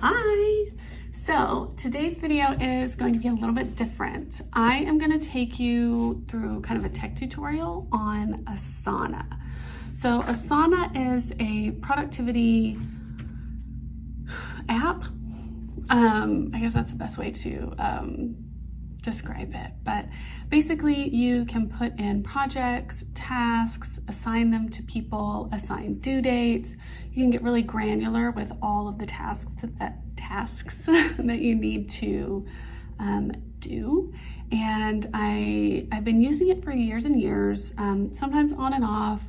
Hi! So today's video is going to be a little bit different. I am going to take you through kind of a tech tutorial on Asana. So Asana is a productivity app. I guess that's the best way to describe it, but basically you can put in projects, tasks, assign them to people, assign due dates. You can get really granular with all of the tasks that you need to do. And I've been using it for years and years, sometimes on and off,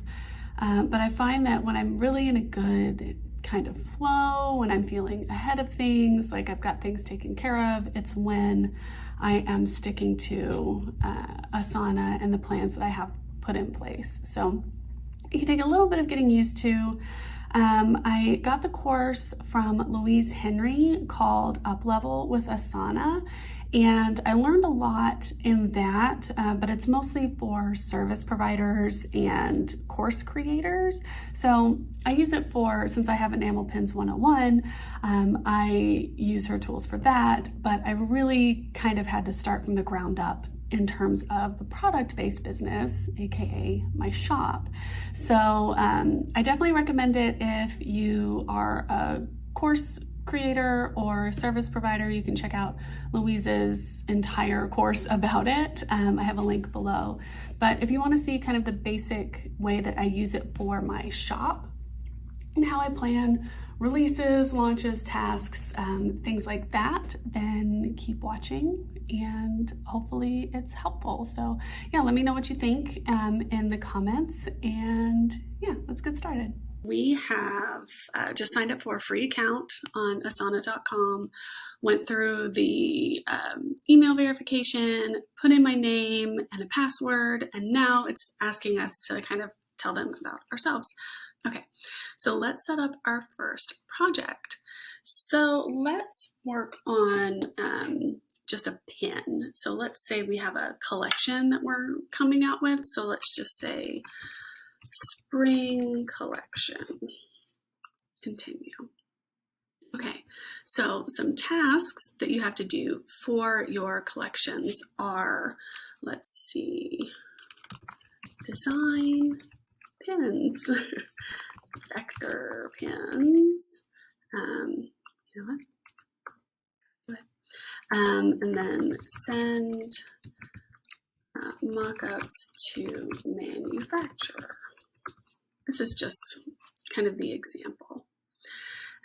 but I find that when I'm really in a good kind of flow, when I'm feeling ahead of things, like I've got things taken care of, it's when I am sticking to Asana and the plans that I have put in place. So it can take a little bit of getting used to. I got the course from Louise Henry called Up Level with Asana, and I learned a lot in that, but it's mostly for service providers and course creators. So I use it for, since I have Enamel Pins 101, I use her tools for that, but I really kind of had to start from the ground up in terms of the product-based business, aka my shop. So I definitely recommend it if you are a course creator or service provider. You can check out Louise's entire course about it. I have a link below. But if you want to see kind of the basic way that I use it for my shop and how I plan releases, launches, tasks, things like that, then keep watching and hopefully it's helpful. So yeah, let me know what you think in the comments, and yeah, let's get started. We have just signed up for a free account on asana.com, went through the email verification, put in my name and a password, and now it's asking us to kind of tell them about ourselves. Okay, so let's set up our first project. So let's work on just a pin. So let's say we have a collection that we're coming out with. So let's just say spring collection. Continue. Okay, so some tasks that you have to do for your collections are, let's see, design pins, vector pins, you know what? And then send mock-ups to manufacturer. This is just kind of the example.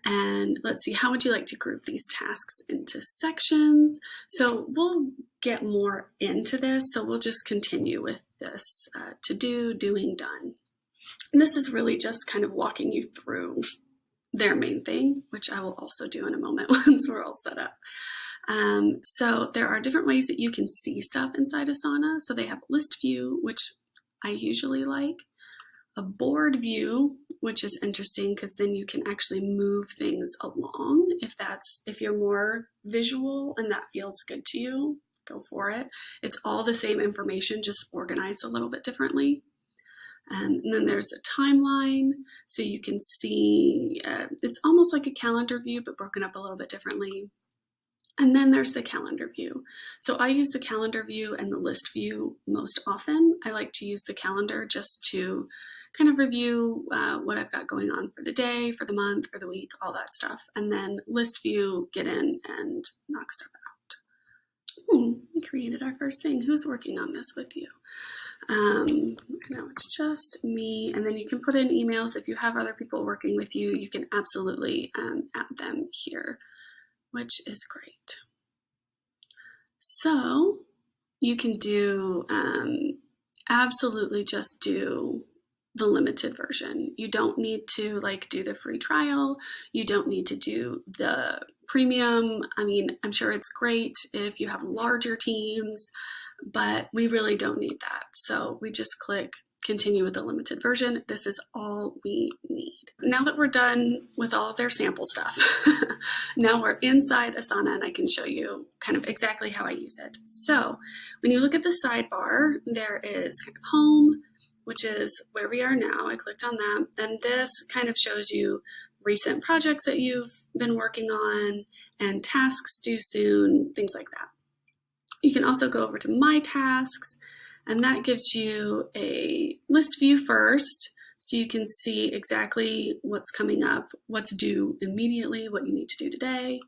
And let's see, how would you like to group these tasks into sections? So we'll get more into this, so we'll just continue with this to do, doing, done. And this is really just kind of walking you through their main thing, which I will also do in a moment once we're all set up. So there are different ways that you can see stuff inside Asana. So they have list view, which I usually like, a board view, which is interesting because then you can actually move things along. If you're more visual and that feels good to you, go for it. It's all the same information, just organized a little bit differently. And then there's a timeline, so you can see, it's almost like a calendar view, but broken up a little bit differently. And then there's the calendar view. So I use the calendar view and the list view most often. I like to use the calendar just to kind of review what I've got going on for the day, for the month, for the week, all that stuff. And then list view, get in and knock stuff out. We created our first thing. Who's working on this with you? No, it's just me. And then you can put in emails. If you have other people working with you, you can absolutely add them here, which is great. So you can do, absolutely just do the limited version. You don't need to do the free trial. You don't need to do the premium. I mean, I'm sure it's great if you have larger teams, but we really don't need that. So we just click continue with the limited version. This is all we need. Now that we're done with all of their sample stuff, now we're inside Asana and I can show you kind of exactly how I use it. So when you look at the sidebar, there is kind of home, which is where we are now. I clicked on that, and this kind of shows you recent projects that you've been working on, and tasks due soon, things like that. You can also go over to My Tasks, and that gives you a list view first, so you can see exactly what's coming up, what's due immediately, what you need to do today.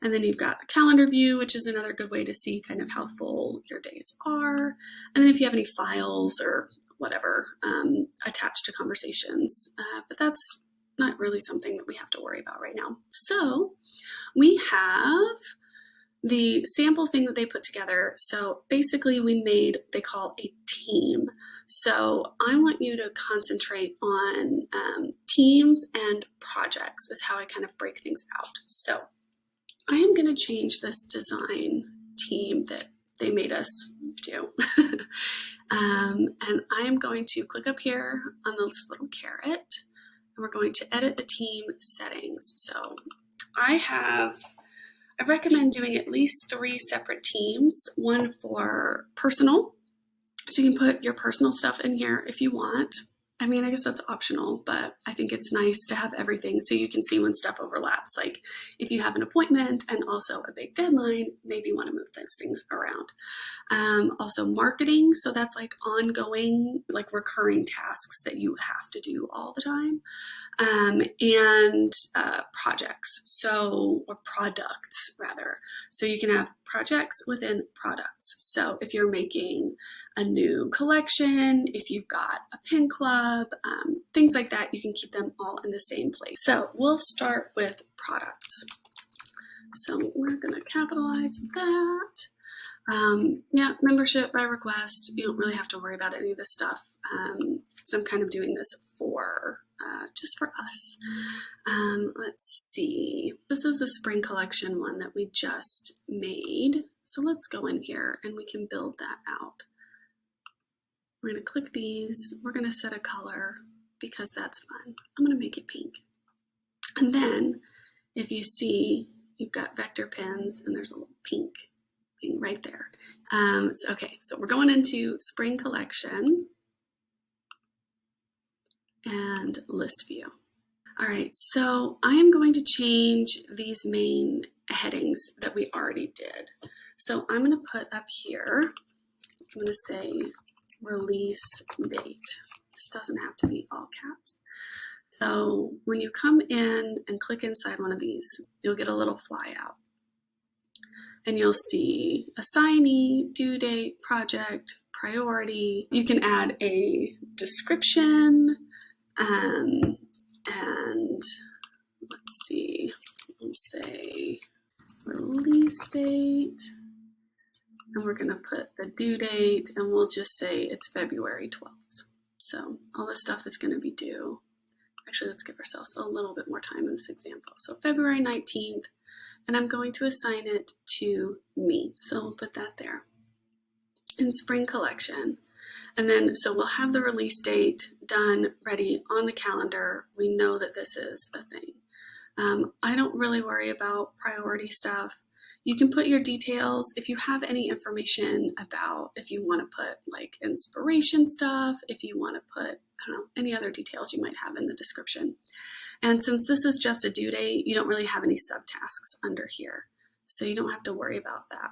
And then you've got the calendar view, which is another good way to see kind of how full your days are. And then if you have any files or whatever attached to conversations, but that's not really something that we have to worry about right now. So we have the sample thing that they put together. So basically we made, they call a team. So I want you to concentrate on teams and projects is how I kind of break things out. So I am going to change this design team that they made us do. And I am going to click up here on this little caret, and we're going to edit the team settings. So I recommend doing at least 3 separate teams, one for personal, so you can put your personal stuff in here if you want. I mean, I guess that's optional, but I think it's nice to have everything so you can see when stuff overlaps. Like if you have an appointment and also a big deadline, maybe you want to move those things around. Also marketing, so that's like ongoing, like recurring tasks that you have to do all the time. And projects, or products rather. So you can have projects within products. So if you're making a new collection, if you've got a pin club, things like that, you can keep them all in the same place. So we'll start with products. So we're going to capitalize that. Yeah, membership by request. You don't really have to worry about any of this stuff. So I'm kind of doing this for just for us. Let's see. This is the spring collection one that we just made. So let's go in here and we can build that out. We're going to click these. We're going to set a color because that's fun. I'm going to make it pink. And then if you see, you've got vector pins and there's a little pink thing right there. Okay, so we're going into spring collection and list view. All right, so I am going to change these main headings that we already did. So I'm going to put up here, I'm going to say release date. This doesn't have to be all caps. So when you come in and click inside one of these, you'll get a little flyout. And you'll see assignee, due date, project, priority. You can add a description, and let's see, we'll say release date, and we're going to put the due date, and we'll just say it's February 12th. So all this stuff is going to be due. Actually, let's give ourselves a little bit more time in this example. So February 19th, and I'm going to assign it to me. So we'll put that there in spring collection. And then, so we'll have the release date done, ready on the calendar. We know that this is a thing. I don't really worry about priority stuff. You can put your details if you have any information about, if you want to put like inspiration stuff, if you want to put, I don't know, any other details you might have in the description. And since this is just a due date, you don't really have any subtasks under here. So you don't have to worry about that.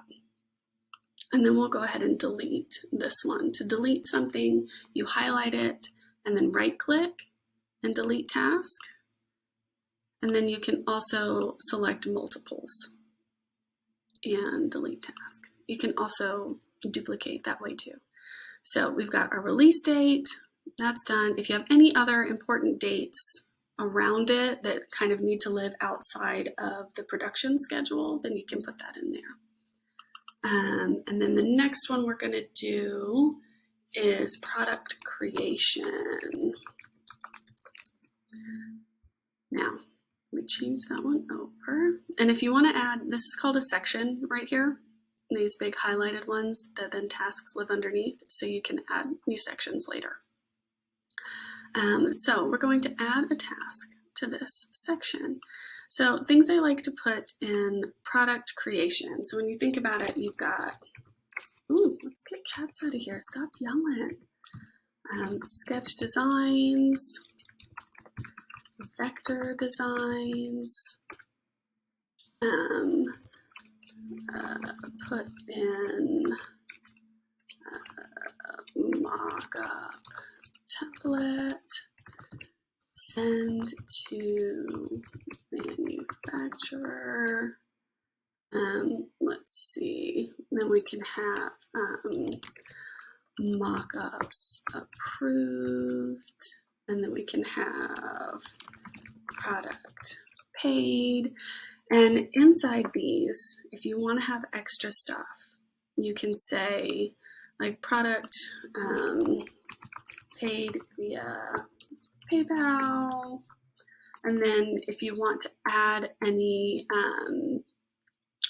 And then we'll go ahead and delete this one. To delete something, you highlight it and then right click and delete task. And then you can also select multiples and delete task. You can also duplicate that way too. So we've got our release date, that's done. If you have any other important dates around it that kind of need to live outside of the production schedule, then you can put that in there. And then the next one we're going to do is product creation. Now, we change that one over. And if you want to add, this is called a section right here, these big highlighted ones that then tasks live underneath, so you can add new sections later. So we're going to add a task to this section. So things I like to put in product creation. So when you think about it, you've got, ooh, let's get cats out of here. Stop yelling. Sketch designs, vector designs, put in mock-up template, send to manufacturer. Let's see, then we can have mock-ups approved, and then we can have product paid. And inside these, if you want to have extra stuff, you can say like product paid via PayPal. And then if you want to add any,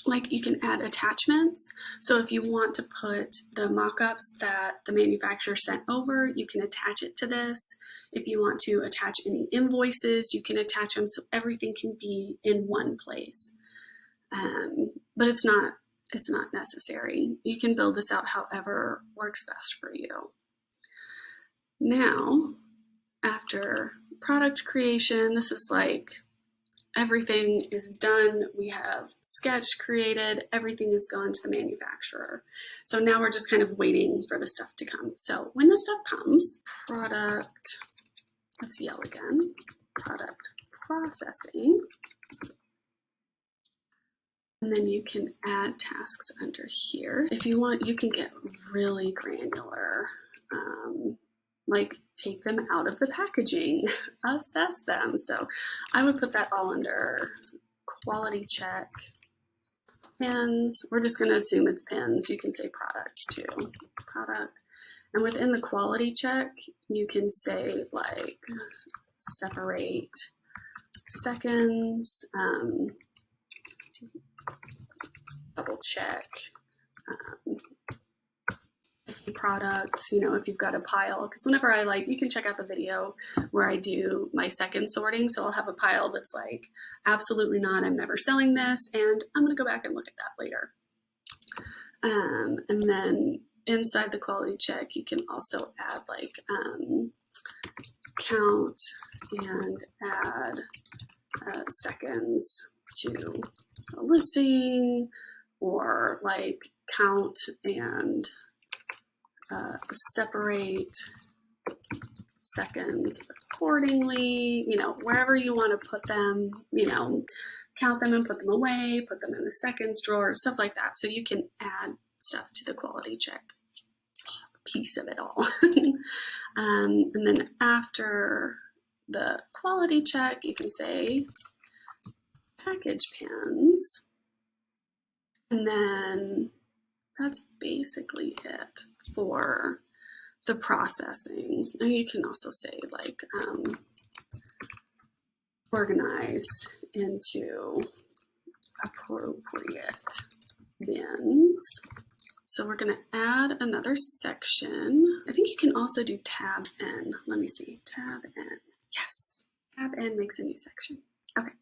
like you can add attachments. So if you want to put the mock-ups that the manufacturer sent over, you can attach it to this. If you want to attach any invoices, you can attach them so everything can be in one place. But it's not necessary. You can build this out however works best for you. Now, after product creation, this is like everything is done. We have sketch created, everything is gone to the manufacturer. So now we're just kind of waiting for the stuff to come. So when the stuff comes, product, let's yell again, product processing. And then you can add tasks under here. If you want, you can get really granular, like take them out of the packaging, assess them. So I would put that all under quality check. Pins, we're just gonna assume it's pins. You can say product too, product. And within the quality check, you can say like separate seconds, double check products, you know, if you've got a pile, because whenever I you can check out the video where I do my second sorting. So I'll have a pile that's like, absolutely not, I'm never selling this. And I'm going to go back and look at that later. And then inside the quality check, you can also add like count and add seconds to a listing, or like count and separate seconds accordingly, you know, wherever you want to put them, you know, count them and put them away, put them in the seconds drawer, stuff like that. So you can add stuff to the quality check piece of it all. And then after the quality check, you can say package pins, and then that's basically it for the processing. And you can also say like organize into appropriate bins. So we're going to add another section. I think you can also do tab N. Let me see, tab N. Yes, tab N makes a new section. Okay.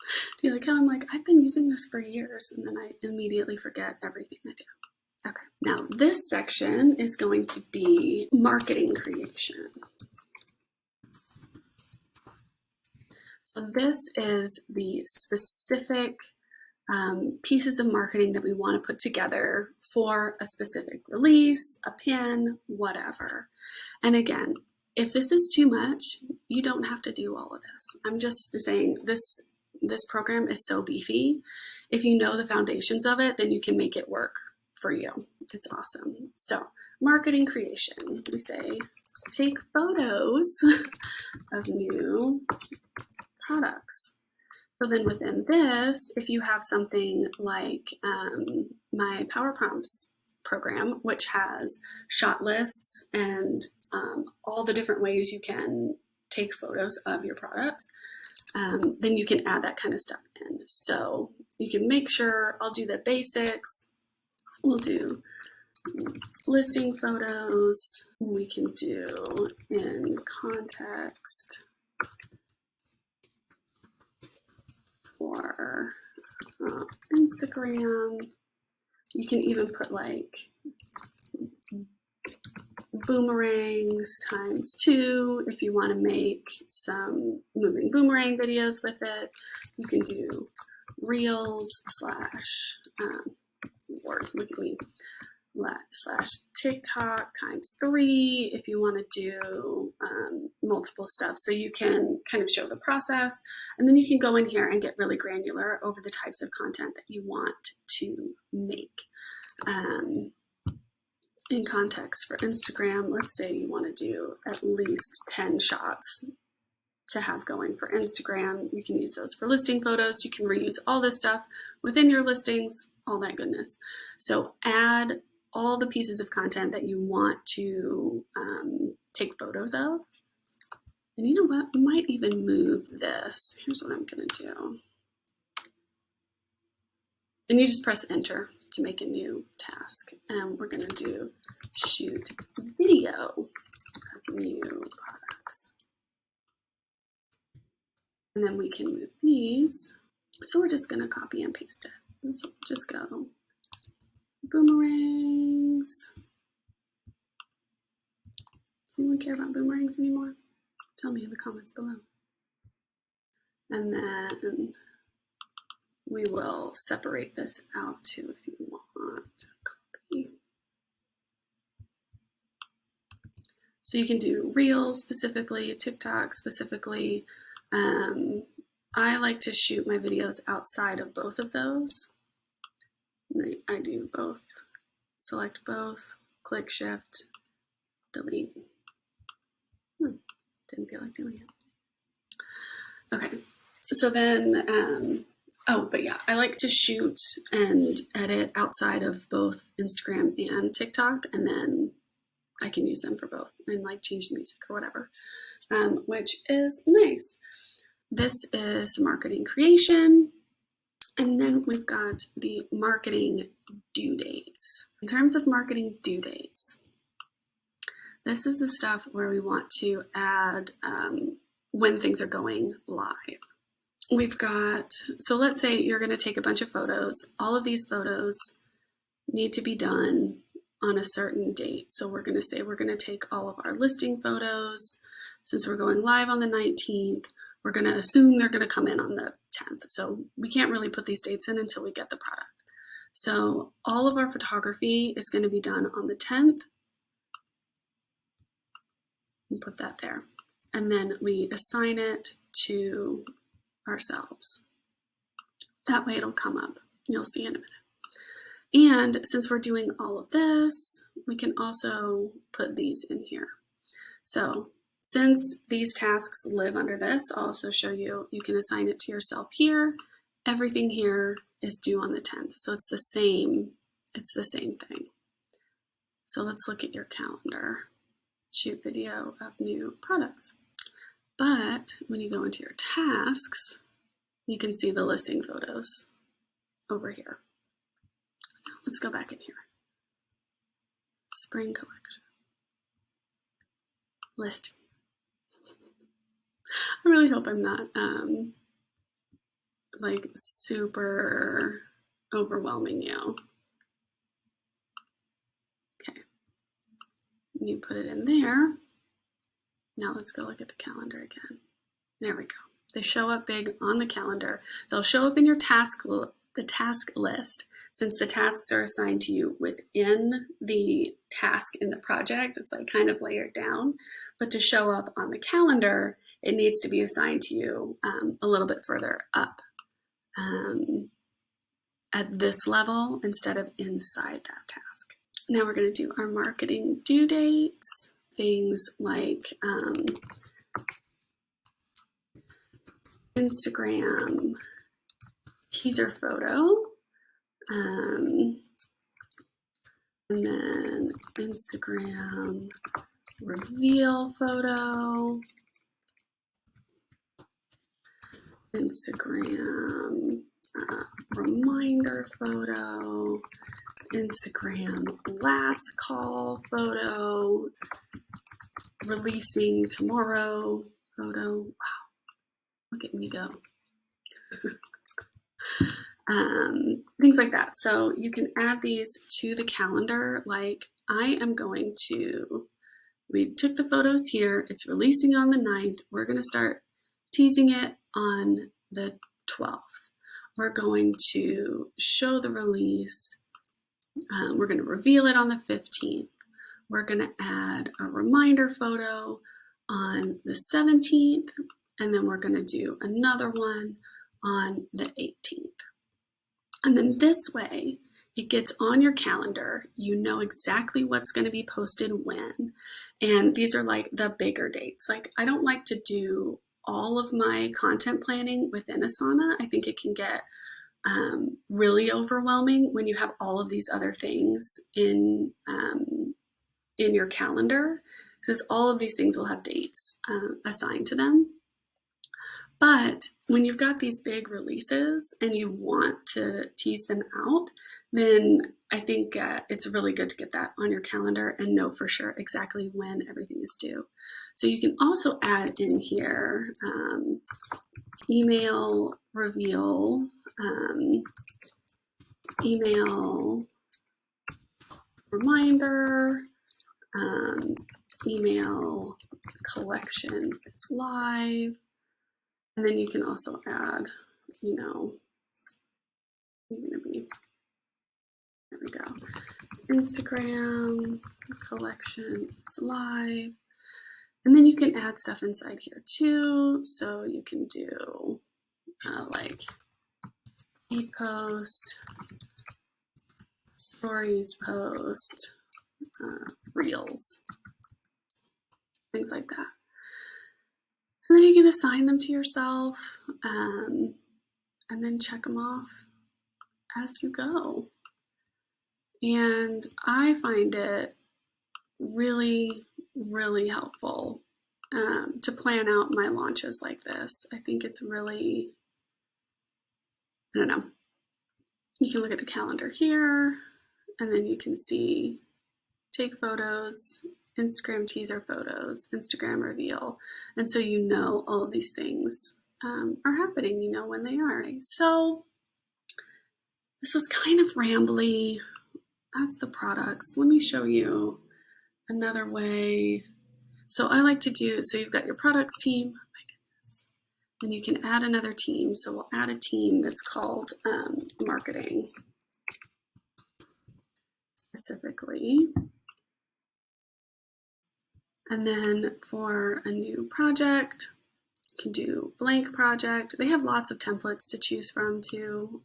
Do you like how I'm like, I've been using this for years and then I immediately forget everything I do. Okay, now this section is going to be marketing creation. So this is the specific pieces of marketing that we want to put together for a specific release, a pin, whatever. And again, if this is too much, you don't have to do all of this. I'm just saying this program is so beefy. If you know the foundations of it, then you can make it work for you. It's awesome. So marketing creation, we say, take photos of new products. So then within this, if you have something like my Power Prompts program, which has shot lists and all the different ways you can take photos of your products, then you can add that kind of stuff in. So you can make sure, I'll do the basics. We'll do listing photos. We can do in context for Instagram. You can even put like boomerangs ×2. If you want to make some moving boomerang videos with it, you can do reels slash, Lord, look at me, slash TikTok ×3 if you want to do multiple stuff. So you can kind of show the process, and then you can go in here and get really granular over the types of content that you want to make. In context for Instagram, let's say you want to do at least 10 shots to have going for Instagram. You can use those for listing photos. You can reuse all this stuff within your listings, all that goodness. So add all the pieces of content that you want to take photos of. And you know what? We might even move this. Here's what I'm going to do. And you just press enter to make a new task. And we're going to do shoot video of new products. And then we can move these. So we're just going to copy and paste it. And so we'll just go boomerangs. Does anyone care about boomerangs anymore? Tell me in the comments below. And then we will separate this out too if you want. Copy. So you can do Reels specifically, TikTok specifically. I like to shoot my videos outside of both of those. I do both. Select both, click Shift, delete. Didn't feel like doing it. Okay, so then, but yeah, I like to shoot and edit outside of both Instagram and TikTok, and then I can use them for both and like change the music or whatever, which is nice. This is the marketing creation. And then we've got the marketing due dates. In terms of marketing due dates, this is the stuff where we want to add when things are going live. We've got, so let's say you're going to take a bunch of photos. All of these photos need to be done on a certain date. So we're going to say we're going to take all of our listing photos. Since we're going live on the 19th, we're going to assume they're going to come in on the 10th. So we can't really put these dates in until we get the product. So all of our photography is going to be done on the 10th. We'll put that there. And then we assign it to ourselves. That way it'll come up. You'll see in a minute. And since we're doing all of this, we can also put these in here. So since these tasks live under this, I'll also show you, you can assign it to yourself here. Everything here is due on the 10th. So it's the same thing. So let's look at your calendar. Shoot video of new products. But when you go into your tasks, you can see the listing photos over here. Let's go back in here. Spring collection. Listing. I really hope I'm not like super overwhelming you. Okay. You put it in there. Now let's go look at the calendar again. There we go. They show up big on the calendar. They'll show up in your the task list. Since the tasks are assigned to you within the task in the project, it's like kind of layered down. But to show up on the calendar, it needs to be assigned to you a little bit further up at this level instead of inside that task. Now we're going to do our marketing due dates. Things like Instagram teaser photo, and then Instagram reveal photo, Instagram reminder photo, Instagram last call photo, releasing tomorrow photo. Wow, look at me go. Things like that. So you can add these to the calendar. Like I am going to we took the photos here. It's releasing on the 9th. We're going to start teasing it on the 12th. We're going to show the release. We're going to reveal it on the 15th. We're going to add a reminder photo on the 17th, and then we're going to do another one on the 18th. And then this way, it gets on your calendar. You know exactly what's going to be posted when. And these are like the bigger dates. Like, I don't like to do all of my content planning within Asana. I think it can get really overwhelming when you have all of these other things in your calendar, because all of these things will have dates assigned to them. But when you've got these big releases and you want to tease them out, then I think it's really good to get that on your calendar and know for sure exactly when everything is due. So you can also add in here email reveal, email reminder, email collection is live. And then you can also add, you know, you're going to be, there we go, Instagram collection is live. And then you can add stuff inside here too. So you can do like e-post, stories post, reels, things like that. And then you can assign them to yourself and then check them off as you go. And I find it really, really helpful to plan out my launches like this. I think it's really, I don't know. You can look at the calendar here, and then you can see take photos, Instagram teaser photos, Instagram reveal. And so you know all of these things are happening, you know when they are. So this was kind of rambly. That's the products. Let me show you another way. So I like to do, so you've got your products team, oh my goodness, and you can add another team. So we'll add a team that's called marketing specifically. And then for a new project, you can do blank project. They have lots of templates to choose from too.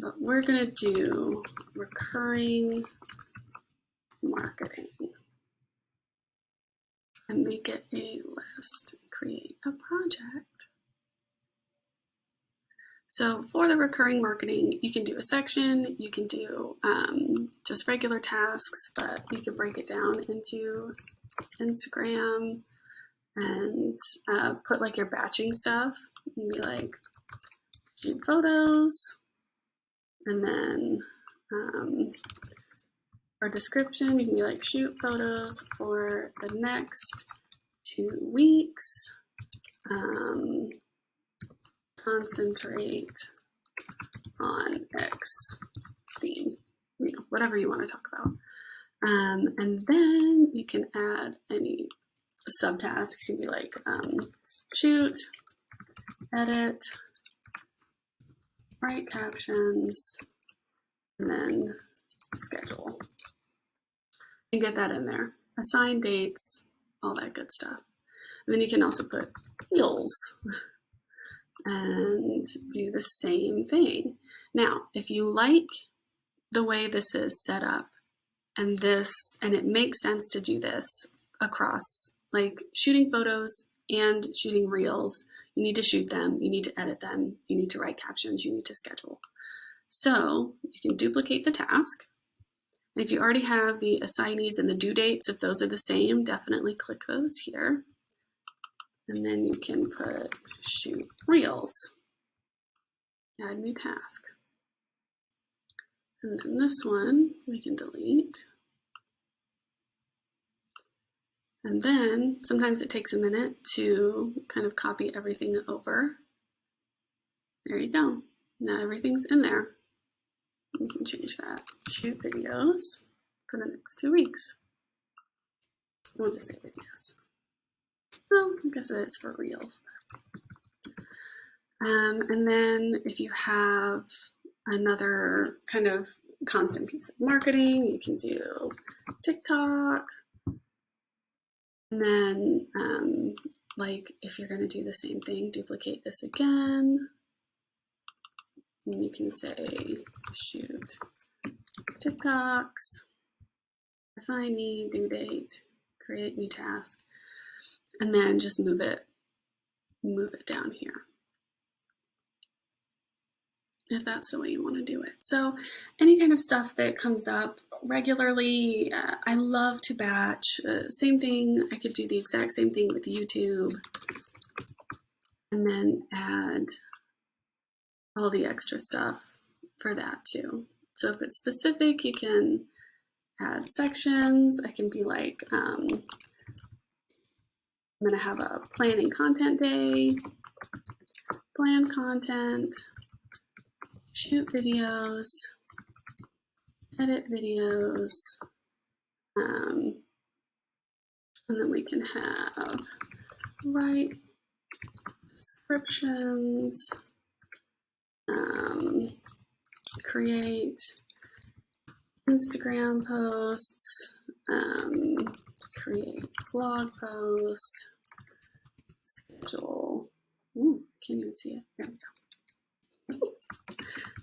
But we're gonna do recurring marketing and make it a list, create a project. So for the recurring marketing, you can do a section, you can do just regular tasks, but you can break it down into Instagram and put like your batching stuff and be like, shoot photos, and then for description, you can be like, shoot photos for the next 2 weeks. Concentrate on X theme, you know, whatever you want to talk about. And then you can add any subtasks. You'd be like, shoot, edit, write captions, and then schedule. And get that in there. Assign dates, all that good stuff. And then you can also put reels and do the same thing. Now, if you like the way this is set up and it makes sense to do this across like shooting photos and shooting reels, you need to shoot them, you need to edit them, you need to write captions, you need to schedule. So you can duplicate the task. And if you already have the assignees and the due dates, if those are the same, definitely click those here. And then you can put shoot reels, add new task. And then this one we can delete. And then sometimes it takes a minute to kind of copy everything over. There you go. Now everything's in there. You can change that. Shoot videos for the next 2 weeks. We'll just say videos. Well, I guess it is for reels. And then if you have another kind of constant piece of marketing, you can do TikTok. And then like if you're going to do the same thing, duplicate this again. And you can say shoot TikToks, assignee, due date, create new task, and then just move it down here, if that's the way you want to do it. So any kind of stuff that comes up regularly, I love to batch. Same thing, I could do the exact same thing with YouTube and then add all the extra stuff for that too. So if it's specific, you can add sections. I can be like, I'm gonna have a planning content day, plan content, shoot videos, edit videos, and then we can have write descriptions, create Instagram posts, create blog post, schedule, can't even see it, there we go.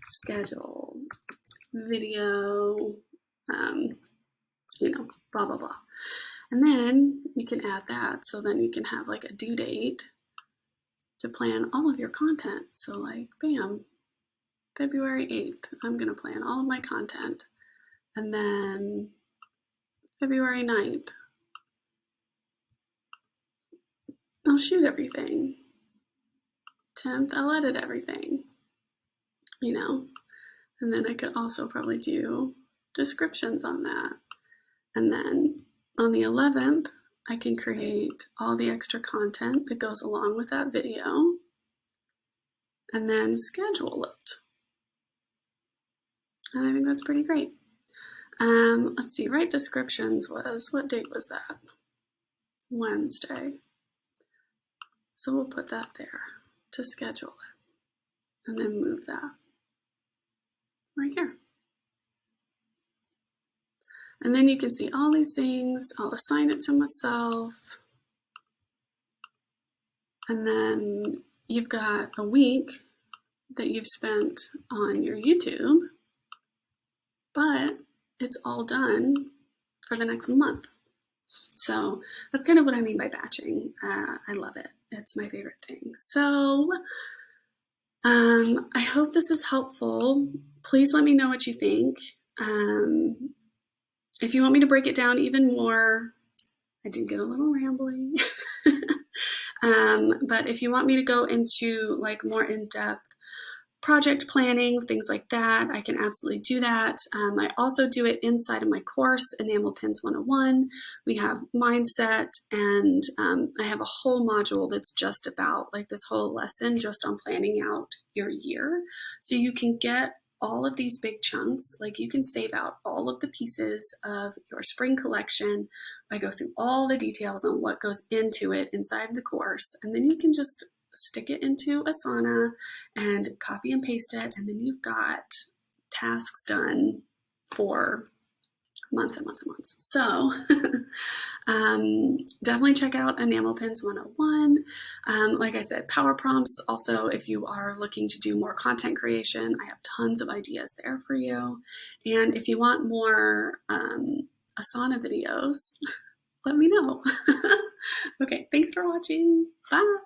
Schedule, video, blah, blah, blah. And then you can add that. So then you can have like a due date to plan all of your content. So like, bam, February 8th, I'm going to plan all of my content. And then February 9th, I'll shoot everything. 10th, I'll edit everything, and then I could also probably do descriptions on that. And then on the 11th, I can create all the extra content that goes along with that video and then schedule it. And I think that's pretty great. Let's see, write descriptions was, what date was that? Wednesday. So we'll put that there to schedule it and then move that right here. And then you can see all these things. I'll assign it to myself. And then you've got a week that you've spent on your YouTube, but it's all done for the next month. So that's kind of what I mean by batching. I love it. It's my favorite thing. So I hope this is helpful. Please let me know what you think. If you want me to break it down even more, I did get a little rambling. But if you want me to go into like more in-depth project planning, things like that, I can absolutely do that. I also do it inside of my course, Enamel Pins 101. We have mindset, and I have a whole module that's just about like this whole lesson just on planning out your year. So you can get all of these big chunks, like you can save out all of the pieces of your spring collection. I go through all the details on what goes into it inside the course, and then you can just stick it into Asana and copy and paste it, and then you've got tasks done for months and months and months. So definitely check out Enamel Pins 101. Like I said, power prompts. Also, if you are looking to do more content creation, I have tons of ideas there for you. And if you want more Asana videos, let me know. Okay, thanks for watching. Bye.